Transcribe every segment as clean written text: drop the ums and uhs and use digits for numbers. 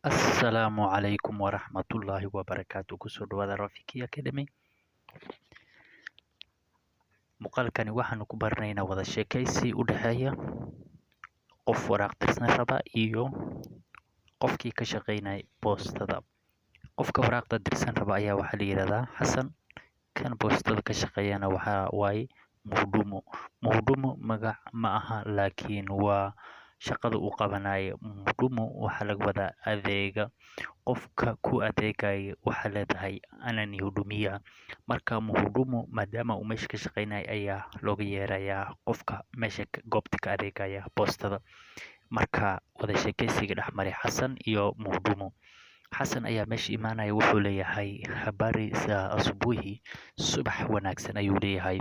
Asalaamu calaykum waraxmatullaahi wabarakaatu. Kusoo dhawaada Rafiki Academy. Muuqaalkani waxaanu ku baranaynaa wada sheekaysi u dhexeeya qof waraaq tirsan raba iyo qofkii ka shaqaynaya boostada. Qofka waraaqda dirsan raba ayaa waxaa la yidhahdaa Xasan, kan boostada ka shaqeeyana waxaa waaye Mhudumu. Mhudumu magac ma aha, laakiin waa shaqada uu qabanayo. Mhudumu waxaa laga wadaa adeega. Qofka ku adeegaya waxaa leedahay ananihudumia. Marka Mhudumu maadaama uu meesha ka shaqaynayo ayaa looga yeerayaa qofka meesha goobta ka adeegaya boostada. Marka wada sheekaysiga dhexmaray Xasan iyo Mhudumu. Xasan ayaa meesha imaanaya, wuxuu leeyahay habari za asubuhi, subax wanaagsan ayuu leeyahay.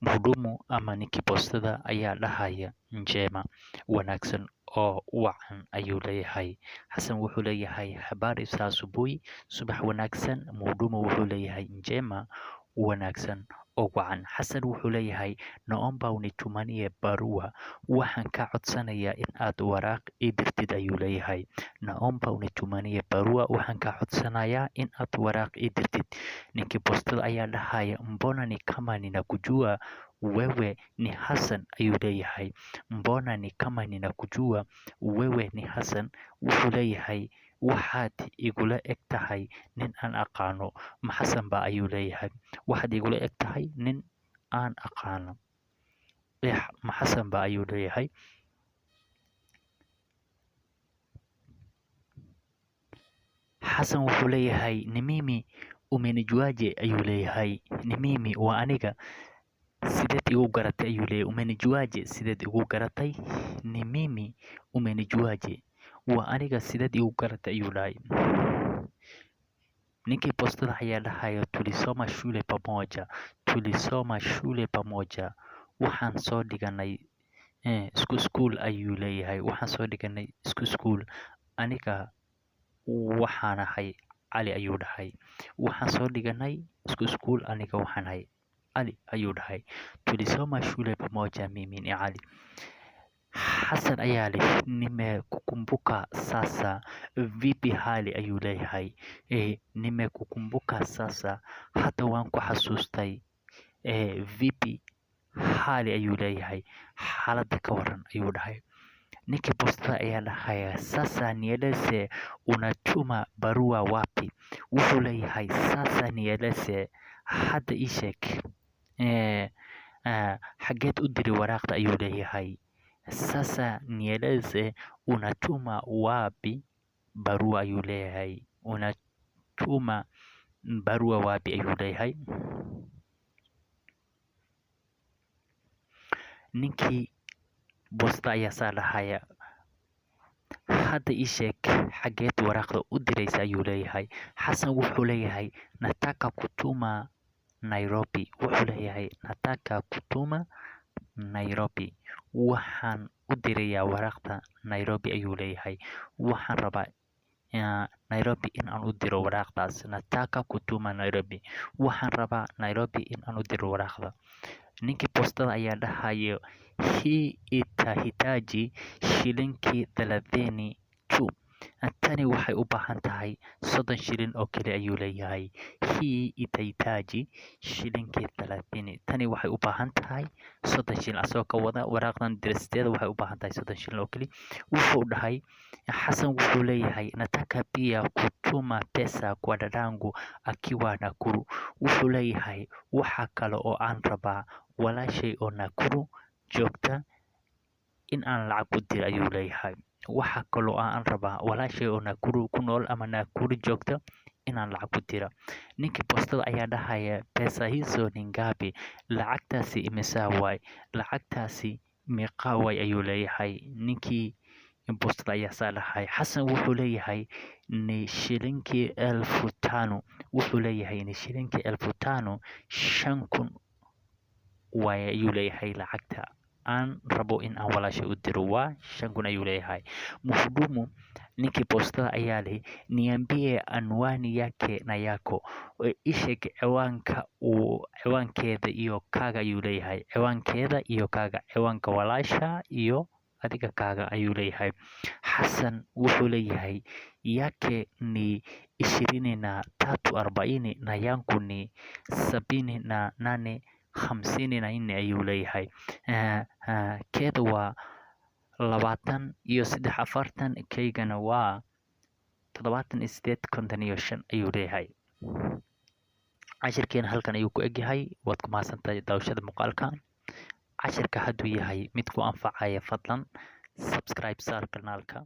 Mhudumu ama ninkii boostada ayaa dhahaya njema, wanaagsan oo wacan ayuu leeyahay. Xasan wuxuu leeyahay habari za asubuhi, subax wanaagsan. Mhudumu wuxuu leeyahay njema, wanaagsan oo wacan. Xasan wuxuu leeyahay naomba unitumanie barua, waxaan ka codsanayaa in aad waraaq ii dirtid ayuu leeyahay. Naomba unitumanie barua, waxaan ka codsanayaa in aad waraaq ii dirtid. Ninkii boostada ayaa dhahaya mbona ni kama ninakujua wewe ni Xasan ayuu leeyahay. Mbona ni kama ninakujua wewe ni Xasan. Wuxuu leeyahay waxaad igula eg tahay nin aan aqaano. Ma Xasan ba ayuu leeyahay. Waxaad igula eg tahay nin aan aqaano. Ma Xasan ba ayuu leeyahay. Xasan wuxuu leeyahay ni mimi umenijuaje ayuu leeyahay. Ni mimi waa aniga, sideed igu garatay ayuu leeyahay. Umenijuaje, sideed igu garatay. Ni mimi umenijuaje, waa aniga, sideed igu garatay ayuu dhahay. Ninkii boostada ayaa dhahaya tulisoma shule pamoja, tulisoma shule pamoja. Waxaan soo dhiganay iskuul ayuu leeyahay. Waxaan soo dhiganay iskuul. Aniga waxaan ahay Cali ayuu dhahay. Waxaan soo dhiganay iskuul, aniga waxaan ahay Cali ayuu dhahay. Tulisoma shule pamoja mimi ni Cali. Xasan ayaa leh nimekukumbuka sasa, vipi hali ayuu leeyahay. Nimekukumbuka sasa, hadda waan ku xasuustay. Vipi hali ayuu leeyahay. Xaaladda ka waran ayuu dhahay. Ninkii boostada ayaa dhahaya sasa nieleze unatuma barua wapi. Wuxuu leeyahay sasa nieleze, hadda ii sheeg xageed u diri waraaqda ayuu leeyahay. Sasa nieleze unatuma wapi barua ayuu leeyahay. Unatuma barua wapi ayuu leeyahay. Ninkii boostada ayaa saa dhahaya hadda ii sheeg xageed waraaqda u diraysa ayuu leeyahay. Xasan wuxuu leeyahay nataka kutuma Nairobi. Wuxuu leeyahay nataka kutuma Nairobi. Waxaan u dirayaa waraaqda Nairobi ayuu leeyahay. Waxaan rabaa Nairobi in aan u diro waraaqdaas. Nataka kutuma Nairobi. Waxaan rabaa Nairobi in aan u diro waraaqda. Ninkii boostada ayaa dhahaya hii itahitaji shilingi 30 tu. Tani waxay u baahan tahay 30 shilin oo kale ayuu leeyahay. Hii itahitaji shilingi 30. Tani waxay u baahan tahay 30 shilin. Asagoo ka wada waraaqdan diristeeda waxay u baahan tahay 30 shilin oo kale. Wuxuu dhahay Xasan wuxuu leeyahay nataka pia kutuma pesa kwa dadangu akiwa Nakuru. Wuxuu leeyahay waxa kale oo aan rabaa walaashay oo Nakuru joogta in aan lacag u diro ayuu leeyahay. Waxa kale oo aan rabaa walaashay oo Nakuru ku nool ama Nakuru joogta in aan lacag u diro. Ninkii boostada ayaa dhahaya pesa hizo ni ngapi. Lacagtaasi imisa waay. Lacagtaasi meeqa waay ayuu leeyahay. Ninkii boostada ayaa saa dhahay. Xasan wuxuu leeyahay ni shilingi 1500. Wuxuu leeyahay ni shilingi 1500, 5,000 waay ayuu leeyahay. Lacagta aan rabo in aan walaashay u diro waa 5,000 ayuu leeyahay. Mhudumu ninkii boostada ayaa leh niambie anwani yake na yako. Isheg ciwaankeeda iyo kaaga ayuu leeyahay. Ciwaankeeda iyo kaaga. Ciwaanka walaasha iyo adiga kaaga ayuu leeyahay. Xasan wuxuu leeyahay yake ni 23:40 na yangu ni 78:54 ayuu leeyahay. Keeda waa 23:40 kaygana waa 78:55 ayuu leeyahay. Cashirkeena halkan ayuu ku egyahay. Waad ku mahadsantahay daawashada muuqaalka. Cashirka hadduu yahay mid ku anfacaya fadlan subscribe saar kanaalka.